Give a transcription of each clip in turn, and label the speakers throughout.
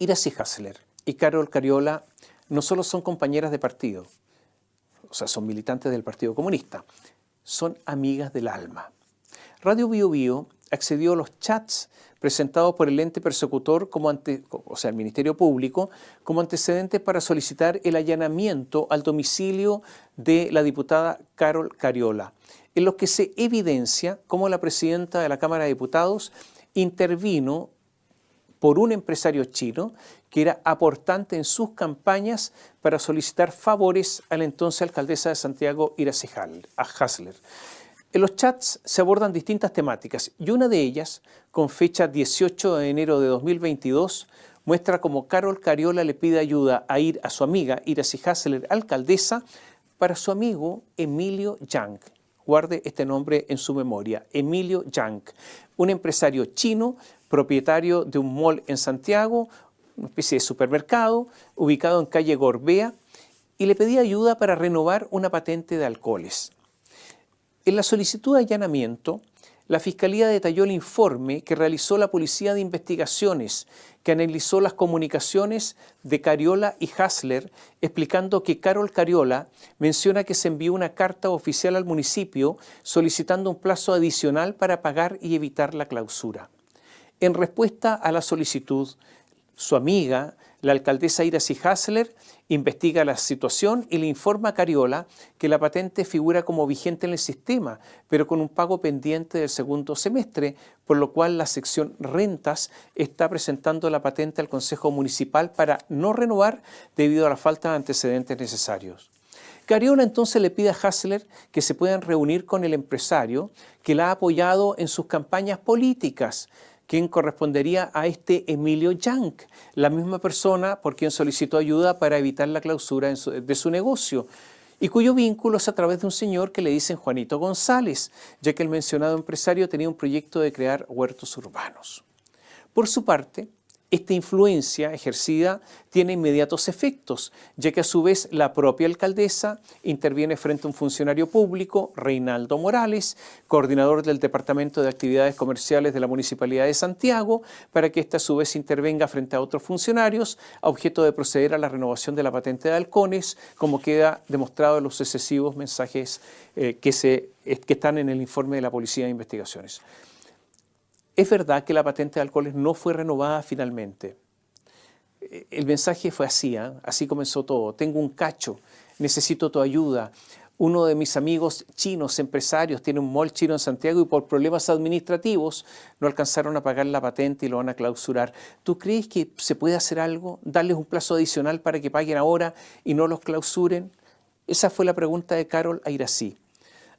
Speaker 1: Iracy Hasler y Carol Cariola no solo son compañeras de partido, o sea, son militantes del Partido Comunista, son amigas del alma. Radio Bio Bio accedió a los chats presentados por el ente persecutor, el Ministerio Público, como antecedentes para solicitar el allanamiento al domicilio de la diputada Carol Cariola, en los que se evidencia cómo la presidenta de la Cámara de Diputados intervino por un empresario chino que era aportante en sus campañas para solicitar favores a la entonces alcaldesa de Santiago, Iracy Hasler. En los chats se abordan distintas temáticas y una de ellas, con fecha 18 de enero de 2022, muestra cómo Carol Cariola le pide ayuda a su amiga Iracy Hasler, alcaldesa, para su amigo Emilio Yang. Guarde este nombre en su memoria, Emilio Yang, un empresario chino, propietario de un mall en Santiago, una especie de supermercado, ubicado en calle Gorbea, y le pedía ayuda para renovar una patente de alcoholes. En la solicitud de allanamiento, la Fiscalía detalló el informe que realizó la Policía de Investigaciones, que analizó las comunicaciones de Cariola y Hasler, explicando que Carol Cariola menciona que se envió una carta oficial al municipio solicitando un plazo adicional para pagar y evitar la clausura. En respuesta a la solicitud, su amiga, la alcaldesa Iracy Hasler, investiga la situación y le informa a Cariola que la patente figura como vigente en el sistema, pero con un pago pendiente del segundo semestre, por lo cual la sección Rentas está presentando la patente al Consejo Municipal para no renovar debido a la falta de antecedentes necesarios. Cariola entonces le pide a Hasler que se puedan reunir con el empresario que la ha apoyado en sus campañas políticas, quien correspondería a este Emilio Yang, la misma persona por quien solicitó ayuda para evitar la clausura de su negocio, y cuyo vínculo es a través de un señor que le dicen Juanito González, ya que el mencionado empresario tenía un proyecto de crear huertos urbanos. Por su parte, esta influencia ejercida tiene inmediatos efectos, ya que a su vez la propia alcaldesa interviene frente a un funcionario público, Reinaldo Morales, coordinador del Departamento de Actividades Comerciales de la Municipalidad de Santiago, para que ésta a su vez intervenga frente a otros funcionarios a objeto de proceder a la renovación de la patente de halcones, como queda demostrado en los sucesivos mensajes que están en el informe de la Policía de Investigaciones. Es verdad que la patente de alcoholes no fue renovada finalmente. El mensaje fue así, así comenzó todo. Tengo un cacho, necesito tu ayuda. Uno de mis amigos chinos, empresarios, tiene un mall chino en Santiago y por problemas administrativos no alcanzaron a pagar la patente y lo van a clausurar. ¿Tú crees que se puede hacer algo? ¿Darles un plazo adicional para que paguen ahora y no los clausuren? Esa fue la pregunta de Carol a Iracy.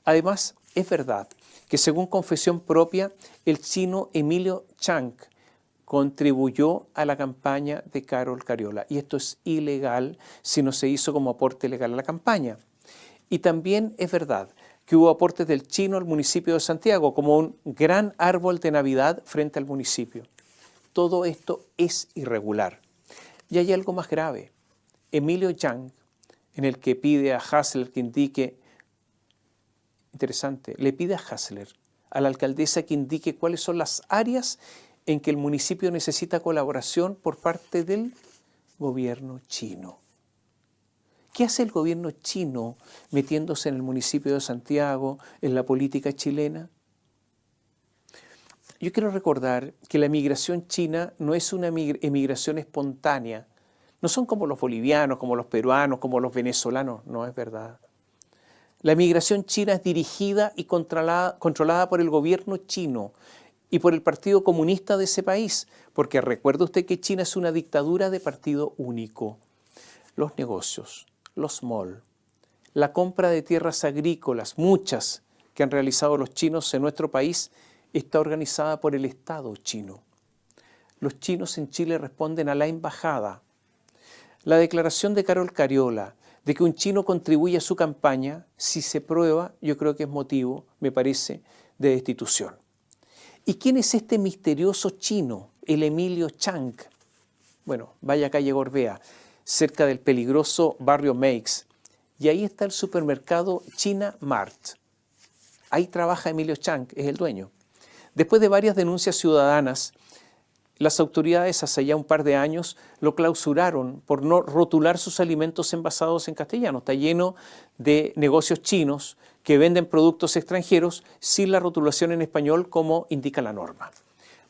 Speaker 1: Además, es verdad que según confesión propia, el chino Emilio Yang contribuyó a la campaña de Carol Cariola. Y esto es ilegal si no se hizo como aporte legal a la campaña. Y también es verdad que hubo aportes del chino al municipio de Santiago, como un gran árbol de Navidad frente al municipio. Todo esto es irregular. Y hay algo más grave. Emilio Yang, en el que pide a Hasler que indique, interesante, le pide a Hasler, a la alcaldesa, que indique cuáles son las áreas en que el municipio necesita colaboración por parte del gobierno chino. ¿Qué hace el gobierno chino metiéndose en el municipio de Santiago, en la política chilena? Yo quiero recordar que la emigración china no es una emigración espontánea. No son como los bolivianos, como los peruanos, como los venezolanos. No es verdad. La emigración china es dirigida y controlada por el gobierno chino y por el Partido Comunista de ese país, porque recuerde usted que China es una dictadura de partido único. Los negocios, los malls, la compra de tierras agrícolas, muchas que han realizado los chinos en nuestro país, está organizada por el Estado chino. Los chinos en Chile responden a la embajada. La declaración de Carol Cariola de que un chino contribuye a su campaña, si se prueba, yo creo que es motivo, me parece, de destitución. ¿Y quién es este misterioso chino, el Emilio Yang? Bueno, vaya a calle Gorbea, cerca del peligroso barrio Meix, y ahí está el supermercado China Mart. Ahí trabaja Emilio Yang, es el dueño. Después de varias denuncias ciudadanas, las autoridades hace ya un par de años lo clausuraron por no rotular sus alimentos envasados en castellano. Está lleno de negocios chinos que venden productos extranjeros sin la rotulación en español como indica la norma.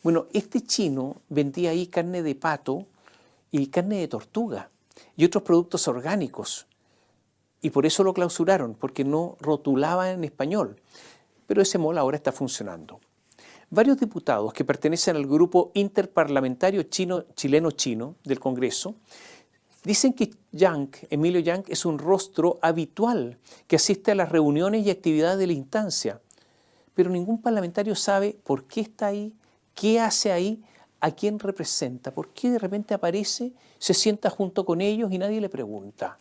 Speaker 1: Bueno, este chino vendía ahí carne de pato y carne de tortuga y otros productos orgánicos. Y por eso lo clausuraron, porque no rotulaba en español. Pero ese mall ahora está funcionando. Varios diputados que pertenecen al grupo interparlamentario chileno-chino del Congreso dicen que Emilio Yang es un rostro habitual que asiste a las reuniones y actividades de la instancia. Pero ningún parlamentario sabe por qué está ahí, qué hace ahí, a quién representa, por qué de repente aparece, se sienta junto con ellos y nadie le pregunta.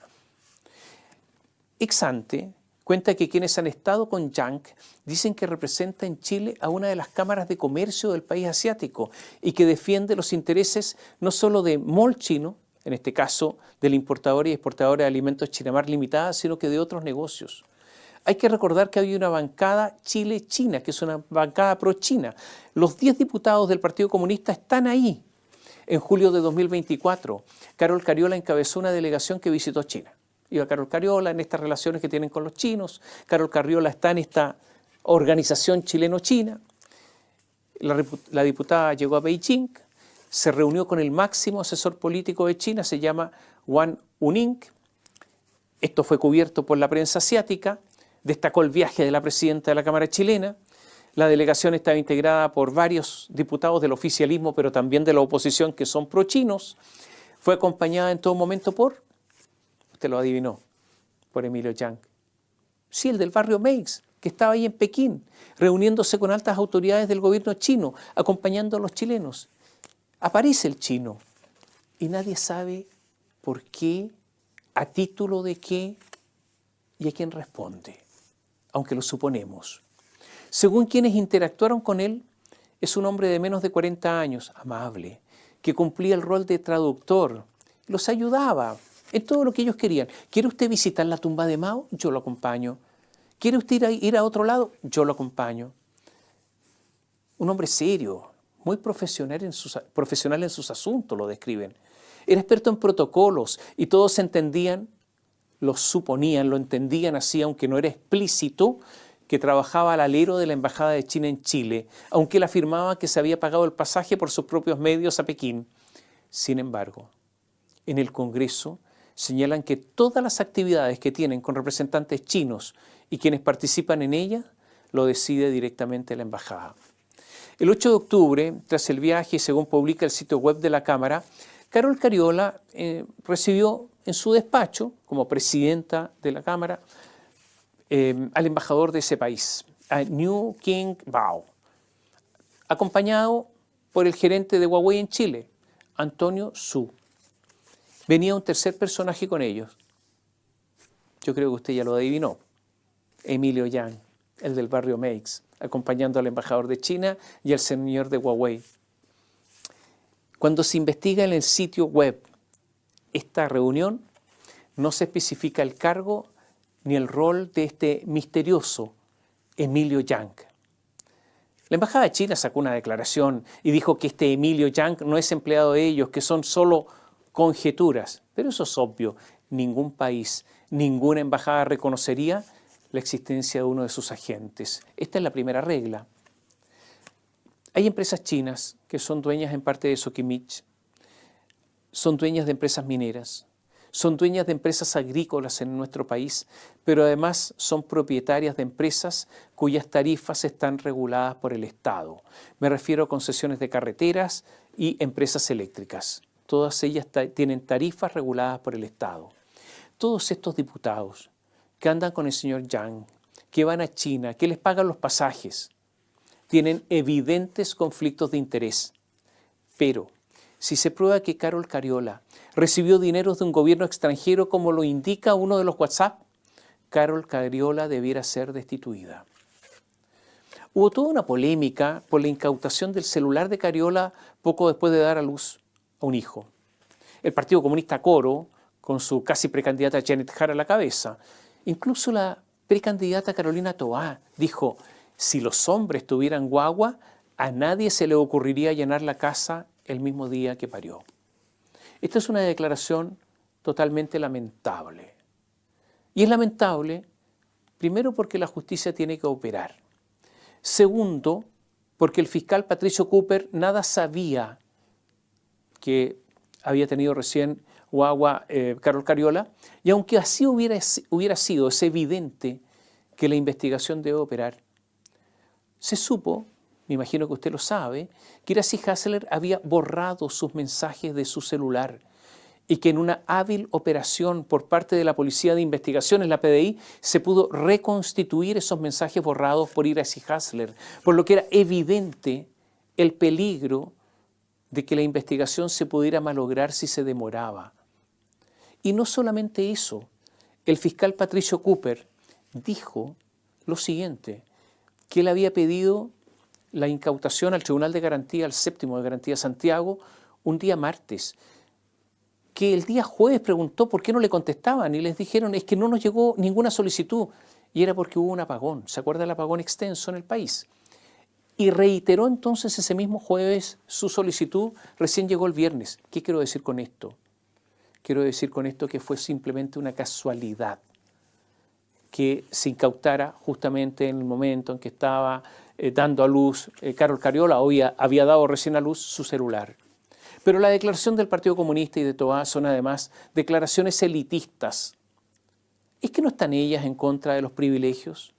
Speaker 1: Ex ante cuenta que quienes han estado con Yang dicen que representa en Chile a una de las cámaras de comercio del país asiático y que defiende los intereses no solo de Mall Chino, en este caso de la importadora y exportadora de alimentos Chinamar Limitada, sino que de otros negocios. Hay que recordar que hay una bancada Chile-China, que es una bancada pro-China. Los 10 diputados del Partido Comunista están ahí. En julio de 2024, Carol Cariola encabezó una delegación que visitó China. Iba Carol Cariola en estas relaciones que tienen con los chinos. Carol Cariola está en esta organización chileno-china. La diputada llegó a Beijing, se reunió con el máximo asesor político de China, se llama Wang Uning. Esto fue cubierto por la prensa asiática. Destacó el viaje de la presidenta de la Cámara chilena. La delegación estaba integrada por varios diputados del oficialismo, pero también de la oposición que son pro-chinos. Fue acompañada en todo momento por, usted lo adivinó, por Emilio Yang. Sí, el del barrio Meix, que estaba ahí en Pekín, reuniéndose con altas autoridades del gobierno chino, acompañando a los chilenos. Aparece el chino y nadie sabe por qué, a título de qué y a quién responde, aunque lo suponemos. Según quienes interactuaron con él, es un hombre de menos de 40 años, amable, que cumplía el rol de traductor, los ayudaba en todo lo que ellos querían. ¿Quiere usted visitar la tumba de Mao? Yo lo acompaño. ¿Quiere usted ir a otro lado? Yo lo acompaño. Un hombre serio, muy profesional en sus asuntos, lo describen. Era experto en protocolos y todos entendían, lo suponían, lo entendían así, aunque no era explícito, que trabajaba al alero de la Embajada de China en Chile, aunque él afirmaba que se había pagado el pasaje por sus propios medios a Pekín. Sin embargo, en el Congreso señalan que todas las actividades que tienen con representantes chinos y quienes participan en ellas, lo decide directamente la Embajada. El 8 de octubre, tras el viaje y según publica el sitio web de la Cámara, Carol Cariola recibió en su despacho, como presidenta de la Cámara, al embajador de ese país, a Niu King Bao, acompañado por el gerente de Huawei en Chile, Antonio Su. Venía un tercer personaje con ellos. Yo creo que usted ya lo adivinó. Emilio Yang, el del barrio Meix, acompañando al embajador de China y al señor de Huawei. Cuando se investiga en el sitio web esta reunión, no se especifica el cargo ni el rol de este misterioso Emilio Yang. La Embajada de China sacó una declaración y dijo que este Emilio Yang no es empleado de ellos, que son solo conjeturas. Pero eso es obvio. Ningún país, ninguna embajada reconocería la existencia de uno de sus agentes. Esta es la primera regla. Hay empresas chinas que son dueñas en parte de Sokimich, son dueñas de empresas mineras, son dueñas de empresas agrícolas en nuestro país, pero además son propietarias de empresas cuyas tarifas están reguladas por el Estado. Me refiero a concesiones de carreteras y empresas eléctricas. Todas ellas tienen tarifas reguladas por el Estado. Todos estos diputados que andan con el señor Yang, que van a China, que les pagan los pasajes, tienen evidentes conflictos de interés. Pero si se prueba que Carol Cariola recibió dineros de un gobierno extranjero como lo indica uno de los WhatsApp, Carol Cariola debiera ser destituida. Hubo toda una polémica por la incautación del celular de Cariola poco después de dar a luz a un hijo. El Partido Comunista Coro, con su casi precandidata Janet Jara a la cabeza, incluso la precandidata Carolina Toá dijo: si los hombres tuvieran guagua, a nadie se le ocurriría llenar la casa el mismo día que parió. Esta es una declaración totalmente lamentable. Y es lamentable, primero, porque la justicia tiene que operar. Segundo, porque el fiscal Patricio Cooper nada sabía que había tenido recién guagua Carol Cariola, y aunque así hubiera sido, es evidente que la investigación debe operar. Se supo, me imagino que usted lo sabe, que Iracy Hasler había borrado sus mensajes de su celular y que en una hábil operación por parte de la Policía de Investigaciones, la PDI, se pudo reconstituir esos mensajes borrados por Iracy Hasler, por lo que era evidente el peligro de que la investigación se pudiera malograr si se demoraba. Y no solamente eso, el fiscal Patricio Cooper dijo lo siguiente, que él había pedido la incautación al Tribunal de Garantía, al séptimo de Garantía Santiago, un día martes, que el día jueves preguntó por qué no le contestaban y les dijeron es que no nos llegó ninguna solicitud y era porque hubo un apagón, ¿se acuerda del apagón extenso en el país? Y reiteró entonces ese mismo jueves su solicitud, recién llegó el viernes. ¿Qué quiero decir con esto? Quiero decir con esto que fue simplemente una casualidad que se incautara justamente en el momento en que estaba dando a luz Carol Cariola, hoy había dado recién a luz su celular. Pero la declaración del Partido Comunista y de Toá son además declaraciones elitistas. ¿Es que no están ellas en contra de los privilegios?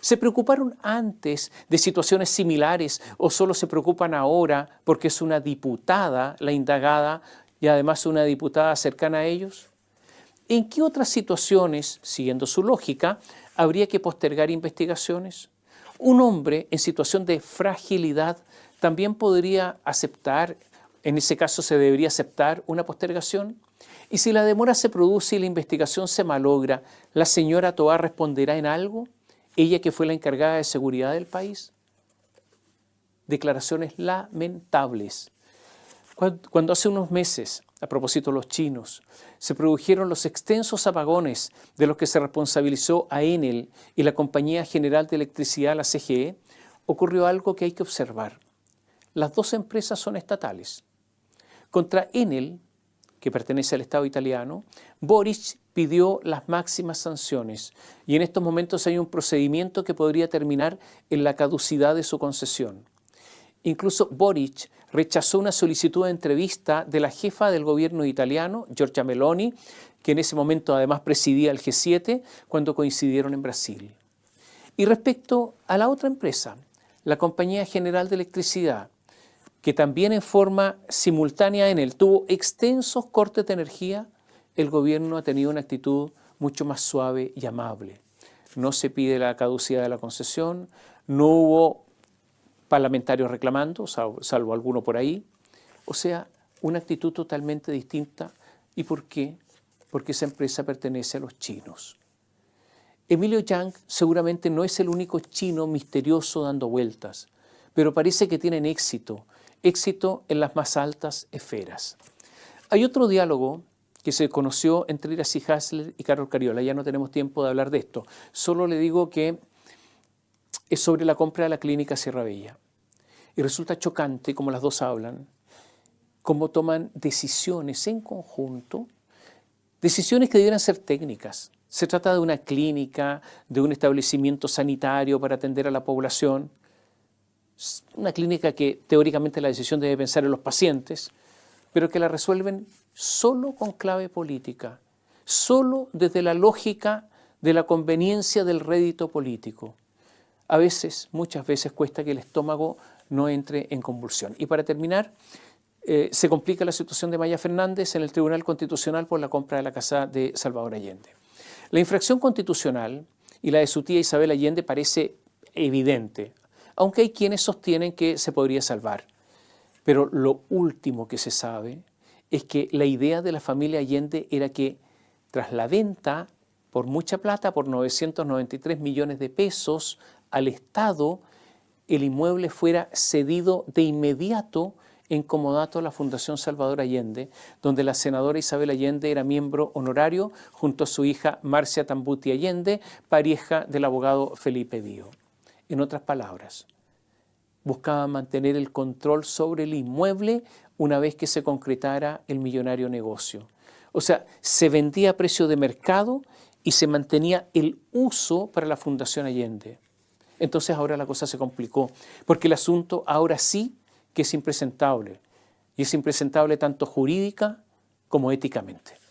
Speaker 1: ¿Se preocuparon antes de situaciones similares o solo se preocupan ahora porque es una diputada la indagada y además una diputada cercana a ellos? ¿En qué otras situaciones, siguiendo su lógica, habría que postergar investigaciones? Un hombre en situación de fragilidad también podría aceptar, en ese caso se debería aceptar una postergación. Y si la demora se produce y la investigación se malogra, ¿la señora Toá responderá en algo? Ella que fue la encargada de seguridad del país. Declaraciones lamentables. Cuando hace unos meses, a propósito de los chinos, se produjeron los extensos apagones de los que se responsabilizó a Enel y la Compañía General de Electricidad, la CGE, ocurrió algo que hay que observar. Las dos empresas son estatales. Contra Enel, que pertenece al Estado italiano, Boric pidió las máximas sanciones y en estos momentos hay un procedimiento que podría terminar en la caducidad de su concesión. Incluso Boric rechazó una solicitud de entrevista de la jefa del gobierno italiano, Giorgia Meloni, que en ese momento además presidía el G7, cuando coincidieron en Brasil. Y respecto a la otra empresa, la Compañía General de Electricidad, que también en forma simultánea en él tuvo extensos cortes de energía, el gobierno ha tenido una actitud mucho más suave y amable. No se pide la caducidad de la concesión, no hubo parlamentarios reclamando, salvo alguno por ahí. O sea, una actitud totalmente distinta. ¿Y por qué? Porque esa empresa pertenece a los chinos. Emilio Yang seguramente no es el único chino misterioso dando vueltas, pero parece que tienen éxito en las más altas esferas. Hay otro diálogo que se conoció entre Iracy Hasler y Carol Cariola. Ya no tenemos tiempo de hablar de esto. Solo le digo que es sobre la compra de la clínica Sierra Bella. Y resulta chocante cómo las dos hablan, cómo toman decisiones en conjunto, decisiones que debieran ser técnicas. Se trata de una clínica, de un establecimiento sanitario para atender a la población, una clínica que teóricamente la decisión debe pensar en los pacientes, pero que la resuelven solo con clave política, solo desde la lógica de la conveniencia del rédito político. A veces, muchas veces cuesta que el estómago no entre en convulsión. Y para terminar, se complica la situación de Maya Fernández en el Tribunal Constitucional por la compra de la casa de Salvador Allende. La infracción constitucional y la de su tía Isabel Allende parece evidente, aunque hay quienes sostienen que se podría salvar. Pero lo último que se sabe es que la idea de la familia Allende era que tras la venta por mucha plata, por 993 millones de pesos al Estado, el inmueble fuera cedido de inmediato en comodato a la Fundación Salvador Allende, donde la senadora Isabel Allende era miembro honorario junto a su hija Marcia Tambuti Allende, pareja del abogado Felipe Bío. En otras palabras, buscaban mantener el control sobre el inmueble una vez que se concretara el millonario negocio. O sea, se vendía a precio de mercado y se mantenía el uso para la Fundación Allende. Entonces ahora la cosa se complicó, porque el asunto ahora sí que es impresentable. Y es impresentable tanto jurídica como éticamente.